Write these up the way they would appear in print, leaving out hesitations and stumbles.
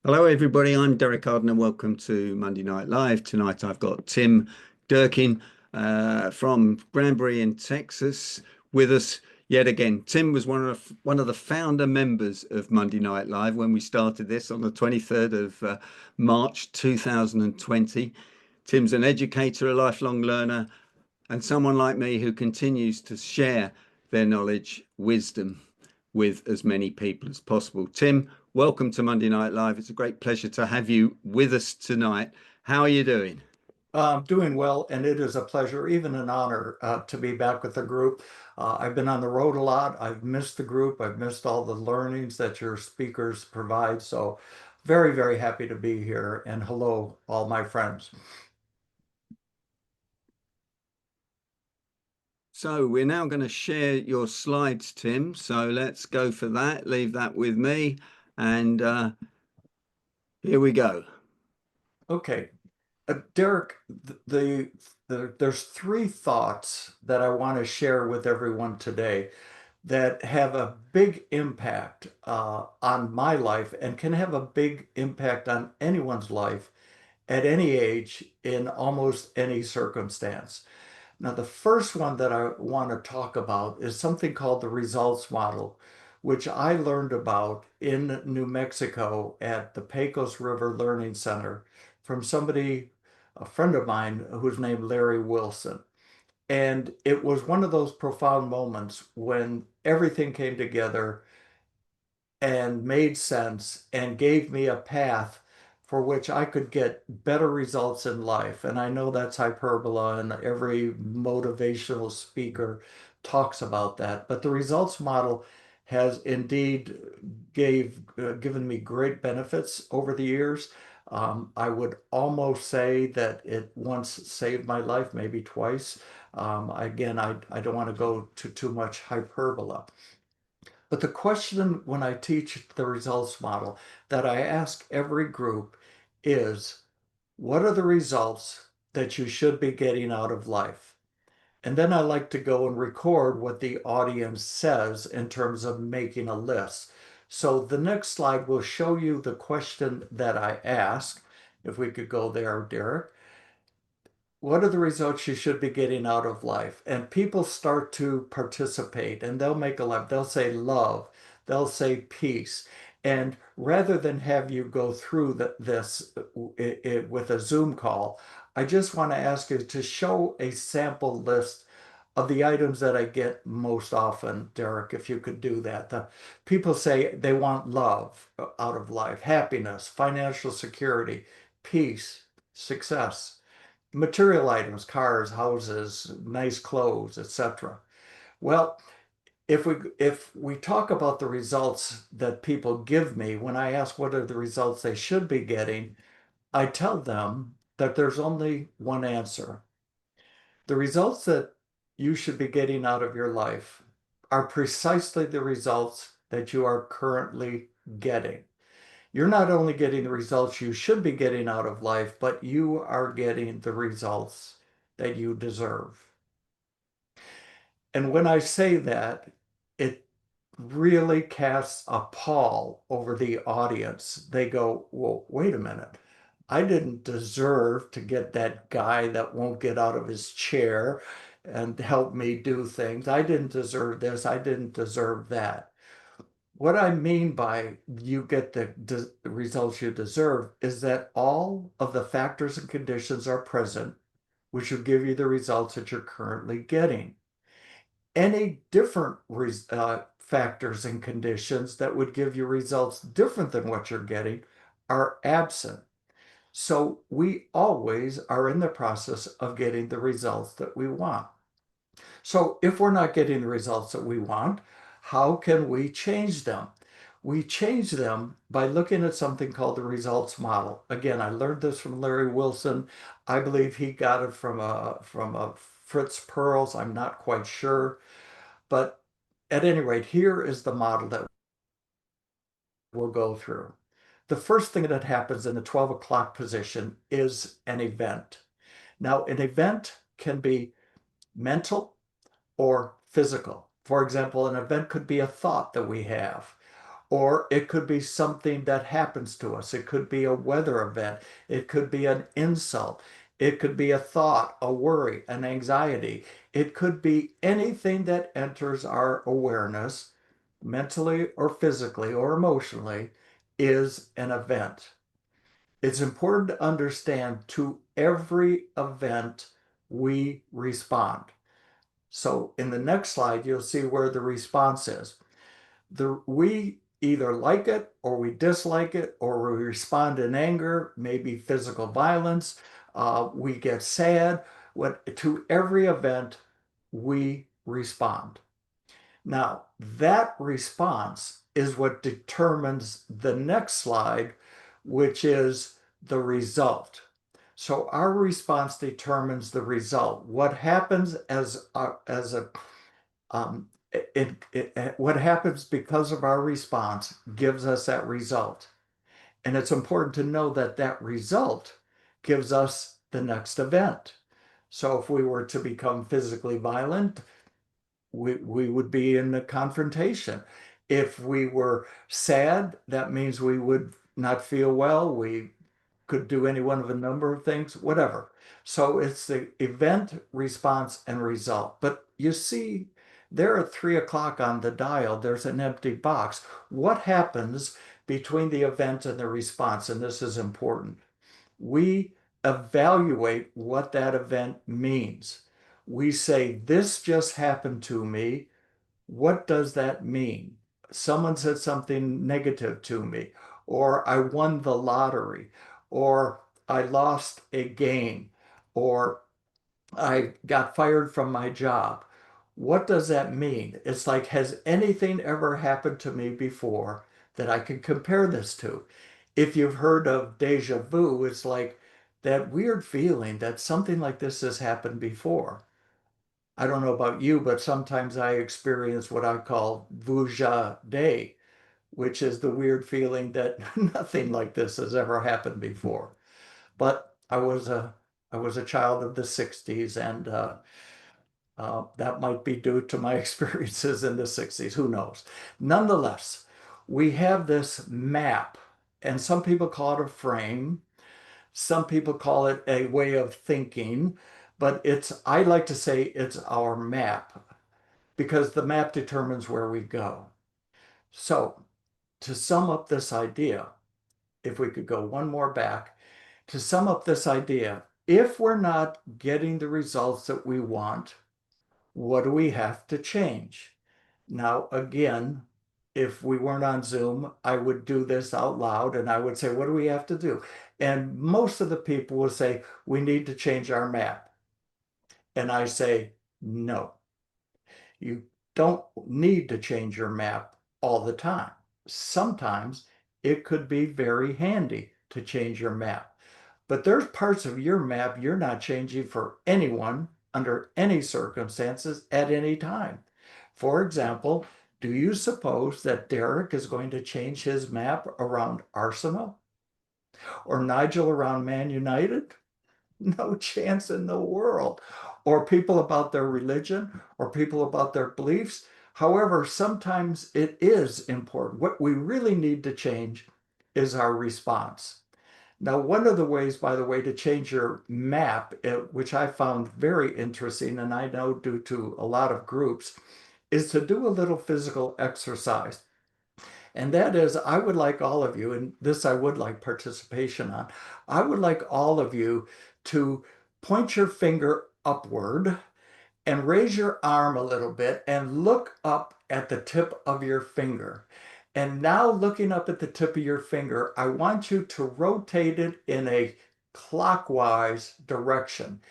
Hello, everybody. I'm Derek Arden, and welcome to Monday Night Live. Tonight, I've got Tim Durkin from Granbury in Texas with us yet again. Tim was one of the founder members of Monday Night Live when we started this on the 23rd of March 2020. Tim's an educator, a lifelong learner, and someone like me who continues to share their knowledge, wisdom with as many people as possible. Tim, welcome to Monday Night Live. It's a great pleasure to have you with us tonight. How are you doing? Doing well, and it is a pleasure, even an honor, to be back with the group. I've been on the road a lot. I've missed the group. I've missed all the learnings that your speakers provide. So, very, very happy to be here. And hello, all my friends. So we're now going to share your slides, Tim. So let's go for that. Leave that with me. And here we go. Okay, Derek, there's three thoughts that I want to share with everyone today that have a big impact on my life and can have a big impact on anyone's life at any age in almost any circumstance. Now, the first one that I want to talk about is something called the results model, which I learned about in New Mexico at the Pecos River Learning Center from somebody, a friend of mine who's named Larry Wilson. And it was one of those profound moments when everything came together and made sense and gave me a path for which I could get better results in life. And I know that's hyperbole, and every motivational speaker talks about that. But the results model has indeed given me great benefits over the years. I would almost say that it once saved my life, maybe twice. Again, I don't want to go to too much hyperbole. But the question when I teach the results model that I ask every group is, what are the results that you should be getting out of life? And then I like to go and record what the audience says in terms of making a list. So the next slide will show you the question that I ask. If we could go there, Derek. What are the results you should be getting out of life? And people start to participate and they'll make a list. They'll say love, they'll say peace. And rather than have you go through this with a Zoom call, I just want to ask you to show a sample list of the items that I get most often, Derek, if you could do that. The people say they want love out of life, happiness, financial security, peace, success, material items, cars, houses, nice clothes, etc. Well, if we talk about the results that people give me when I ask what are the results they should be getting, I tell them that there's only one answer. The results that you should be getting out of your life are precisely the results that you are currently getting. You're not only getting the results you should be getting out of life, but you are getting the results that you deserve. And when I say that, it really casts a pall over the audience. They go, well, wait a minute. I didn't deserve to get that guy that won't get out of his chair and help me do things. I didn't deserve this. I didn't deserve that. What I mean by you get the results you deserve is that all of the factors and conditions are present, which will give you the results that you're currently getting. Any different factors and conditions that would give you results different than what you're getting are absent. So we always are in the process of getting the results that we want. So if we're not getting the results that we want, how can we change them? We change them by looking at something called the results model. Again, I learned this from Larry Wilson. I believe he got it from a Fritz Perls. I'm not quite sure, but at any rate, here is the model that we'll go through. The first thing that happens in the 12 o'clock position is an event. Now, an event can be mental or physical. For example, an event could be a thought that we have, Or it could be something that happens to us. It could be a weather event. It could be an insult. It could be a thought, a worry, an anxiety. It could be anything that enters our awareness, mentally or physically or emotionally, is an event. It's important to understand to every event we respond. So in the next slide, you'll see where the response is. We either like it or we dislike it, or we respond in anger, maybe physical violence. We get sad. To every event, we respond. Now, that response is what determines the next slide, which is the result. So our response determines the result. What happens what happens because of our response gives us that result. And it's important to know that that result gives us the next event. So if we were to become physically violent, we would be in a confrontation. If we were sad, that means we would not feel well. We could do any one of a number of things, whatever. So it's the event, response, and result. But you see, there at 3 o'clock on the dial, there's an empty box. What happens between the event and the response? And this is important. We evaluate what that event means. We say, this just happened to me. What does that mean? Someone said something negative to me, or I won the lottery, or I lost a game, or I got fired from my job. What does that mean? It's like, has anything ever happened to me before that I can compare this to? If you've heard of deja vu, it's like that weird feeling that something like this has happened before. I don't know about you, but sometimes I experience what I call vuja day, which is the weird feeling that nothing like this has ever happened before. But I was a child of the 60s, and that might be due to my experiences in the 60s. Who knows? Nonetheless, we have this map, and some people call it a frame. Some people call it a way of thinking, but I like to say it's our map because the map determines where we go. So, to sum up this idea, if we could go one more back, to sum up this idea, if we're not getting the results that we want, what do we have to change? Now, again, if we weren't on Zoom, I would do this out loud and I would say, what do we have to do? And most of the people will say, we need to change our map. And I say, no, you don't need to change your map all the time. Sometimes it could be very handy to change your map. But there's parts of your map you're not changing for anyone under any circumstances at any time. For example, do you suppose that Derek is going to change his map around Arsenal or Nigel around Man United? No chance in the world. Or people about their religion or people about their beliefs. However, sometimes it is important. What we really need to change is our response. Now, one of the ways, by the way, to change your map, which I found very interesting, and I know due to a lot of groups, is to do a little physical exercise. And that is, I would like all of you, and this I would like participation on, I would like all of you to point your finger upward and raise your arm a little bit and look up at the tip of your finger. And now looking up at the tip of your finger, I want you to rotate it in a clockwise direction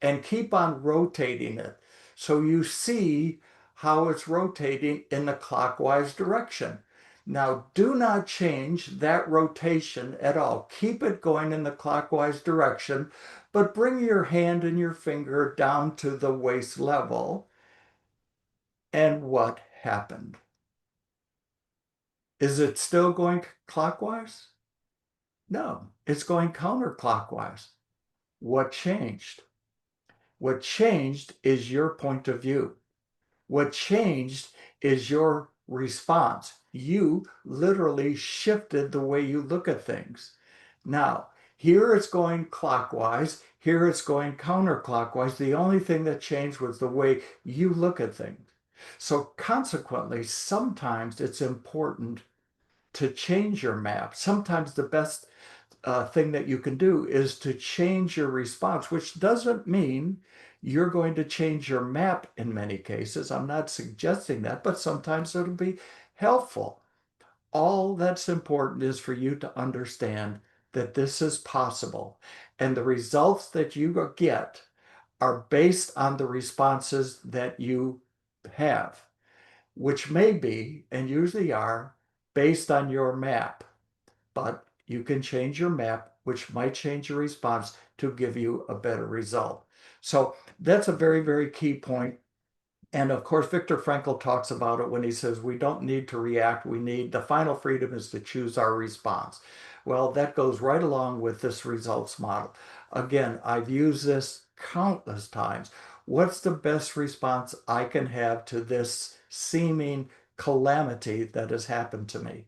and keep on rotating it. So you see how it's rotating in the clockwise direction. Now, do not change that rotation at all. Keep it going in the clockwise direction, but bring your hand and your finger down to the waist level. And what happened? Is it still going clockwise? No, it's going counterclockwise. What changed? What changed is your point of view. What changed is your response. You literally shifted the way you look at things. Now, here it's going clockwise, here it's going counterclockwise. The only thing that changed was the way you look at things. So, consequently, sometimes it's important to change your map. Sometimes the best thing that you can do is to change your response, which doesn't mean you're going to change your map in many cases. I'm not suggesting that, but sometimes it'll be helpful. All that's important is for you to understand that this is possible. And the results that you get are based on the responses that you have, which may be, and usually are, based on your map. But you can change your map, which might change your response to give you a better result. So that's a very, very key point. And of course, Viktor Frankl talks about it when he says we don't need to react. We need the final freedom is to choose our response. Well, that goes right along with this results model. Again, I've used this countless times. What's the best response I can have to this seeming calamity that has happened to me?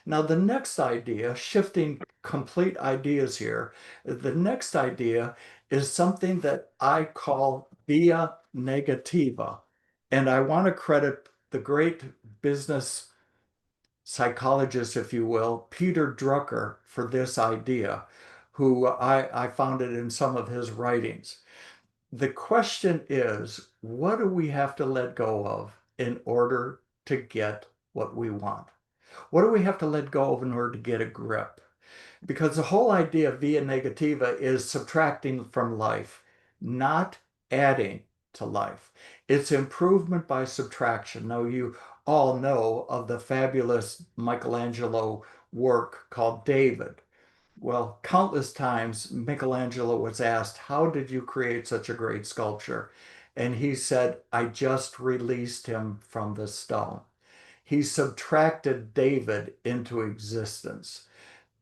Now, the next idea, shifting complete ideas here, the next idea is something that I call via negativa. And I want to credit the great business psychologist, if you will, Peter Drucker, for this idea, who I found it in some of his writings. The question is, what do we have to let go of in order to get what we want? What do we have to let go of in order to get a grip? Because the whole idea of via negativa is subtracting from life, not adding to life. It's improvement by subtraction. Now, you all know of the fabulous Michelangelo work called David. Well, countless times Michelangelo was asked, how did you create such a great sculpture? And he said, I just released him from the stone. He subtracted David into existence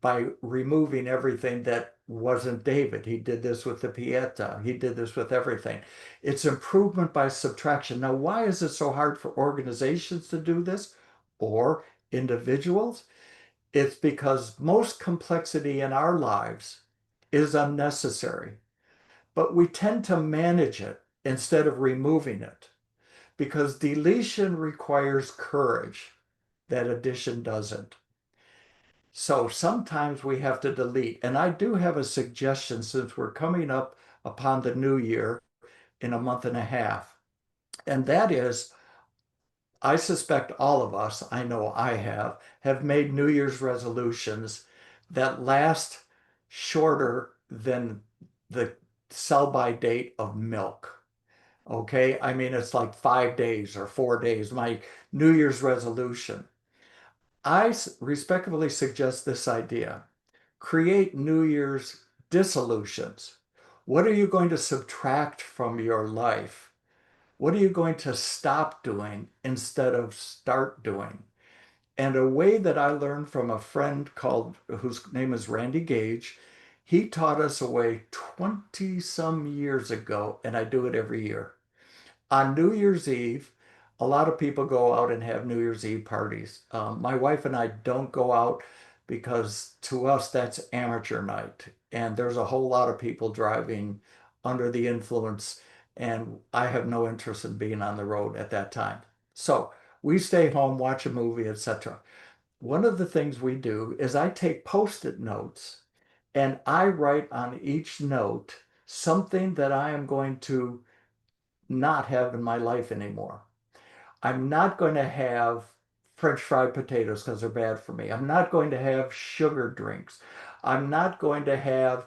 by removing everything that wasn't David. He did this with the Pieta. He did this with everything. It's improvement by subtraction. Now, why is it so hard for organizations to do this or individuals? It's because most complexity in our lives is unnecessary, but we tend to manage it instead of removing it because deletion requires courage that addition doesn't. So sometimes we have to delete. And I do have a suggestion since we're coming up upon the new year in a month and a half. And that is, I suspect all of us, I know I have made New Year's resolutions that last shorter than the sell by date of milk. Okay. I mean, it's like 5 days or 4 days, my New Year's resolution. I respectfully suggest this idea. Create New Year's dissolutions. What are you going to subtract from your life? What are you going to stop doing instead of start doing? And a way that I learned from a friend called, whose name is Randy Gage, he taught us a way 20 some years ago, and I do it every year. On New Year's Eve, a lot of people go out and have New Year's Eve parties. My wife and I don't go out because to us that's amateur night. And there's a whole lot of people driving under the influence, and I have no interest in being on the road at that time. So we stay home, watch a movie, etc. One of the things we do is I take post-it notes and I write on each note something that I am going to not have in my life anymore. I'm not going to have French fried potatoes because they're bad for me. I'm not going to have sugar drinks. I'm not going to have,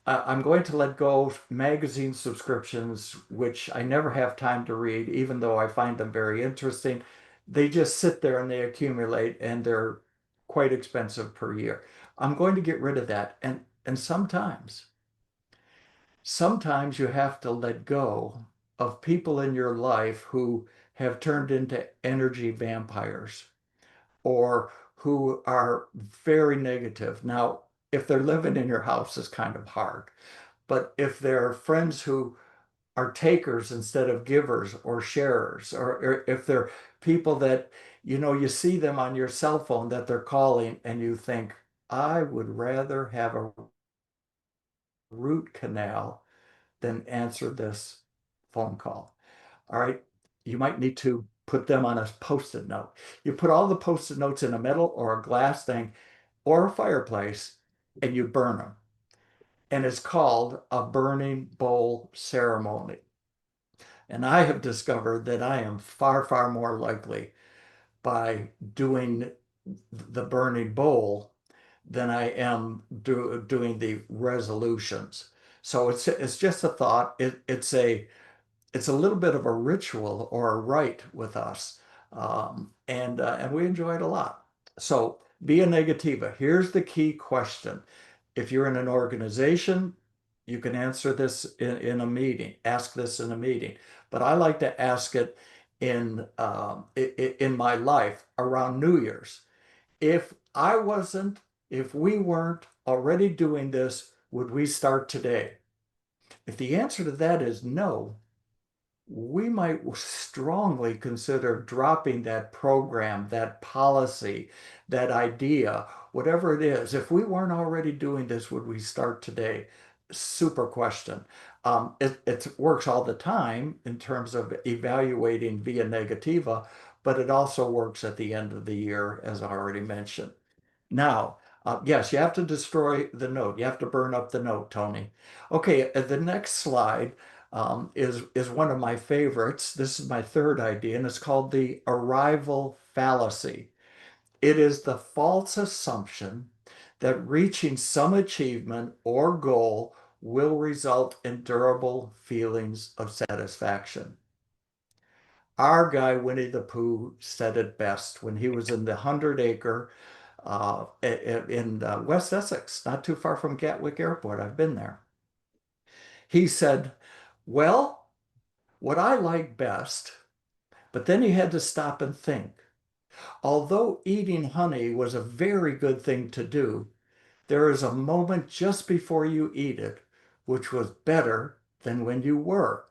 I'm going to let go of magazine subscriptions, which I never have time to read, even though I find them very interesting. They just sit there and they accumulate and they're quite expensive per year. I'm going to get rid of that. And sometimes you have to let go of people in your life who have turned into energy vampires or who are very negative. Now, if they're living in your house, it's kind of hard. But if they're friends who are takers instead of givers or sharers, or if they're people that You see them on your cell phone that they're calling, and you think, I would rather have a root canal than answer this phone call. All right. You might need to put them on a post-it note. You put all the post-it notes in a metal or a glass thing or a fireplace and you burn them. And it's called a burning bowl ceremony. And I have discovered that I am far, far more likely by doing the burning bowl than I am doing the resolutions. So it's just a thought. It's a little bit of a ritual or a rite with us, and we enjoy it a lot. So be a negativa. Here's the key question: if you're in an organization, you can answer this in a meeting. Ask this in a meeting, but I like to ask it in my life around New Year's. If I wasn't, if we weren't already doing this, would we start today? If the answer to that is no, we might strongly consider dropping that program, that policy, that idea, whatever it is. If we weren't already doing this, would we start today? Super question. It works all the time in terms of evaluating via negativa, but it also works at the end of the year, as I already mentioned. Now, yes, you have to destroy the note. You have to burn up the note, Tony. Okay, the next slide is one of my favorites. This is my third idea, and it's called the arrival fallacy. It is the false assumption that reaching some achievement or goal will result in durable feelings of satisfaction. Our guy Winnie the Pooh said it best when he was in the 100-acre in West Essex, not too far from Gatwick Airport. I've been there. He said, well, what I like best, but then he had to stop and think. Although eating honey was a very good thing to do, there is a moment just before you eat it, which was better than when you were.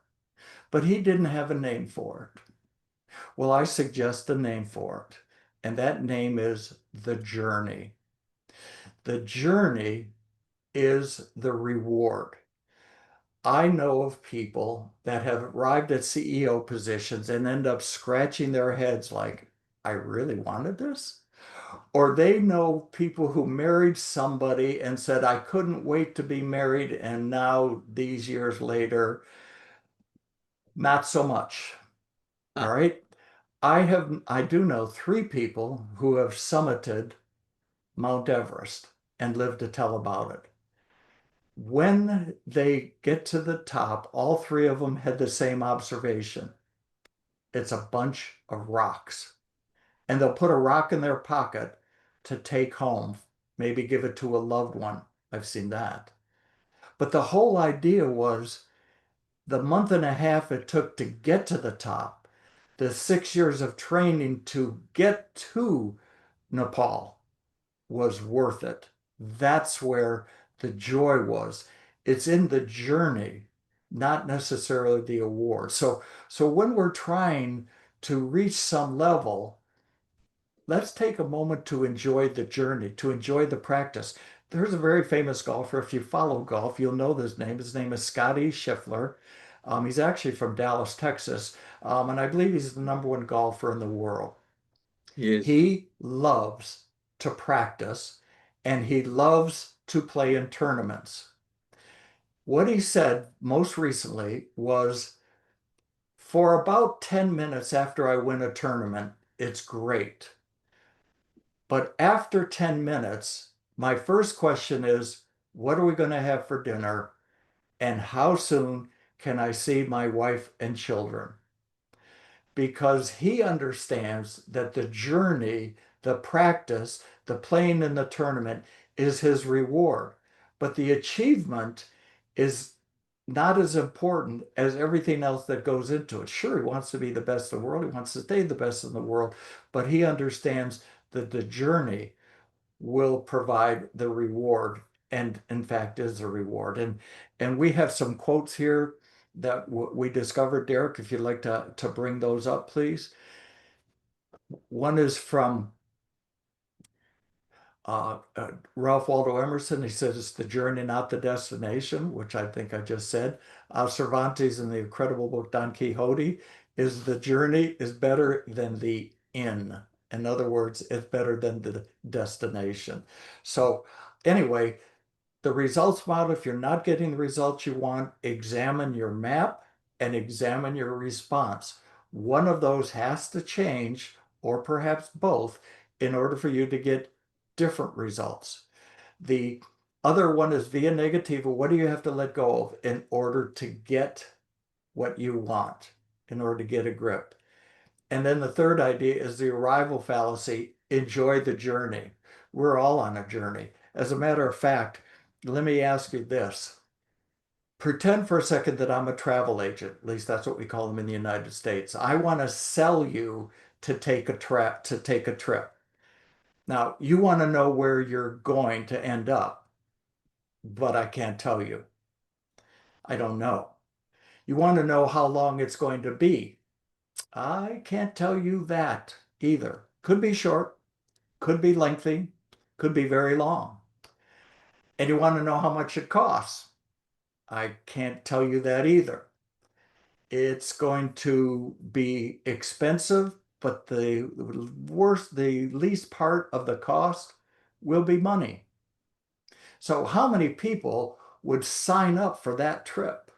But he didn't have a name for it. Well, I suggest a name for it, and that name is the journey. The journey is the reward. I know of people that have arrived at CEO positions and end up scratching their heads like, I really wanted this? Or they know people who married somebody and said, I couldn't wait to be married. And now, these years later, not so much. All Ah, right. I do know three people who have summited Mount Everest and lived to tell about it. When they get to the top, all three of them had the same observation. It's a bunch of rocks. And they'll put a rock in their pocket to take home, maybe give it to a loved one. I've seen that. But the whole idea was the month and a half it took to get to the top, the 6 years of training to get to Nepal was worth it. That's where the joy was. It's in the journey, not necessarily the award. So when we're trying to reach some level, let's take a moment to enjoy the journey, to enjoy the practice. There's a very famous golfer. If you follow golf, you'll know this name. His name is Scotty Scheffler. He's actually from Dallas, Texas, and I believe he's the #1 golfer in the world. he is. He loves to practice and he loves to play in tournaments. What he said most recently was, for about 10 minutes after I win a tournament, it's great. But after 10 minutes, my first question is, what are we going to have for dinner? And how soon can I see my wife and children? Because he understands that the journey, the practice, the playing in the tournament is his reward. But the achievement is not as important as everything else that goes into it. Sure, he wants to be the best in the world, he wants to stay the best in the world, but he understands that the journey will provide the reward and in fact is a reward. And we have some quotes here that we discovered. Derek, if you'd like to bring those up, please. One is from Ralph Waldo Emerson. He says it's the journey, not the destination, which I think I just said. Cervantes in the incredible book Don Quixote is the journey is better than the inn. In other words, it's better than the destination. So anyway, the results model, if you're not getting the results you want, examine your map and examine your response. One of those has to change, or perhaps both, in order for you to get different results. The other one is via negativa. What do you have to let go of in order to get what you want, in order to get a grip? And then the third idea is the arrival fallacy. Enjoy the journey. We're all on a journey. As a matter of fact, let me ask you this. Pretend for a second that I'm a travel agent. At least that's what we call them in the United States. I want to sell you to take a trip. Now, you want to know where you're going to end up, but I can't tell you. I don't know. You want to know how long it's going to be. I can't tell you that either. Could be short, could be lengthy, could be very long. And you want to know how much it costs. I can't tell you that either. It's going to be expensive, but the least part of the cost will be money. So how many people would sign up for that trip?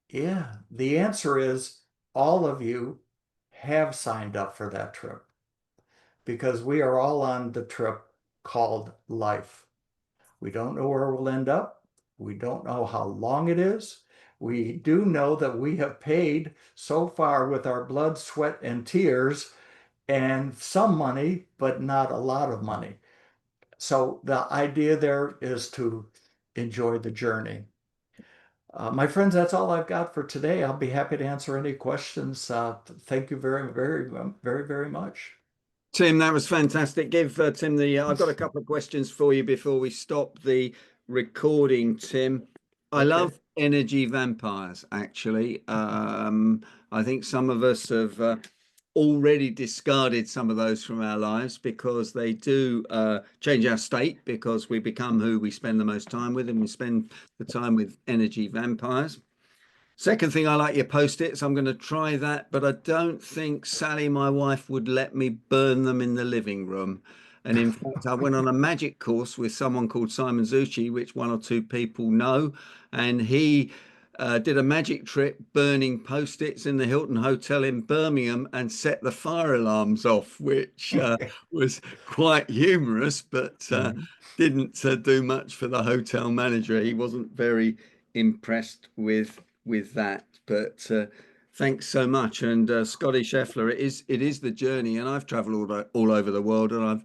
Yeah, the answer is all of you have signed up for that trip because we are all on the trip called life. We don't know where we'll end up. We don't know how long it is. We do know that we have paid so far with our blood, sweat, and tears, and some money, but not a lot of money. So the idea there is to enjoy the journey. My friends, that's all I've got for today. I'll be happy to answer any questions. Thank you very, very, very, very much. Tim, that was fantastic. Give Tim the. I've got a couple of questions for you before we stop the recording, Tim. I Okay. love energy vampires, actually. I think some of us have already discarded some of those from our lives because they do change our state because we become who we spend the most time with, and we spend the time with energy vampires. Second thing, I like your post-its. I'm going to try that, but I don't think Sally, my wife, would let me burn them in the living room. And in fact, I went on a magic course with someone called Simon Zucci, which one or two people know, and he did a magic trick burning post-its in the Hilton Hotel in Birmingham and set the fire alarms off, which was quite humorous, but Mhm. didn't do much for the hotel manager. He wasn't very impressed with that. But thanks so much. And Scotty Scheffler, it is the journey. And I've traveled all over the world, and I've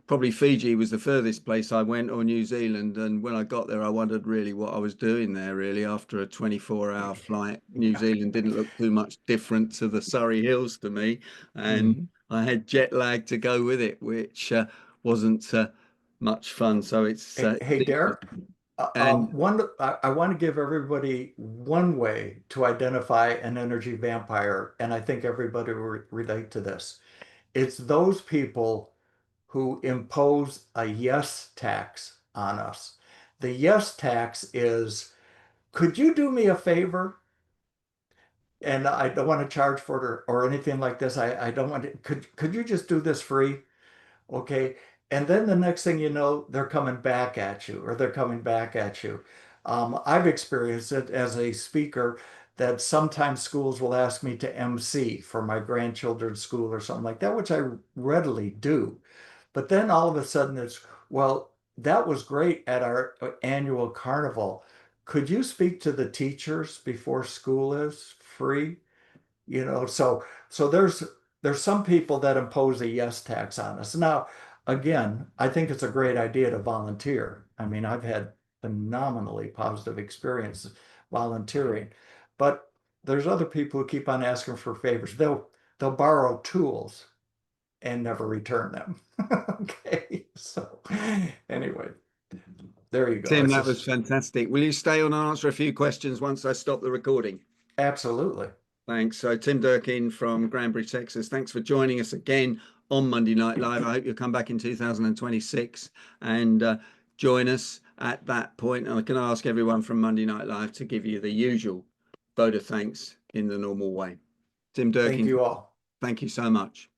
probably Fiji was the furthest place I went, or New Zealand. And when I got there, I wondered really what I was doing there. Really, after a 24-hour flight, New Zealand didn't look too much different to the Surrey Hills to me, and Mhm. I had jet lag to go with it, which wasn't much fun. So Hey, Derek, and I want to give everybody one way to identify an energy vampire, and I think everybody will relate to this. It's those people who impose a yes tax on us. The yes tax is, could you do me a favor? And I don't want to charge for it or anything like this. I don't want to, could you just do this free? Okay. And then the next thing you know, they're coming back at you or they're coming back at you. I've experienced it as a speaker that sometimes schools will ask me to MC for my grandchildren's school or something like that, which I readily do. But then all of a sudden it's, well, that was great at our annual carnival. Could you speak to the teachers before school is free? So there's some people that impose a yes tax on us. Now, again, I think it's a great idea to volunteer. I mean, I've had phenomenally positive experiences volunteering, but there's other people who keep on asking for favors. They'll borrow tools and never return them. Okay, so anyway, there you go. Tim, It's that was just fantastic. Will you stay on and answer a few questions once I stop the recording? absolutely. Thanks. So Tim Durkin from Granbury, Texas. Thanks for joining us again on Monday Night Live. I hope you'll come back in 2026 and join us at that point. And I can ask everyone from Monday Night Live to give you the usual vote of thanks in the normal way. Tim Thank Durkin, you all. thank you so much.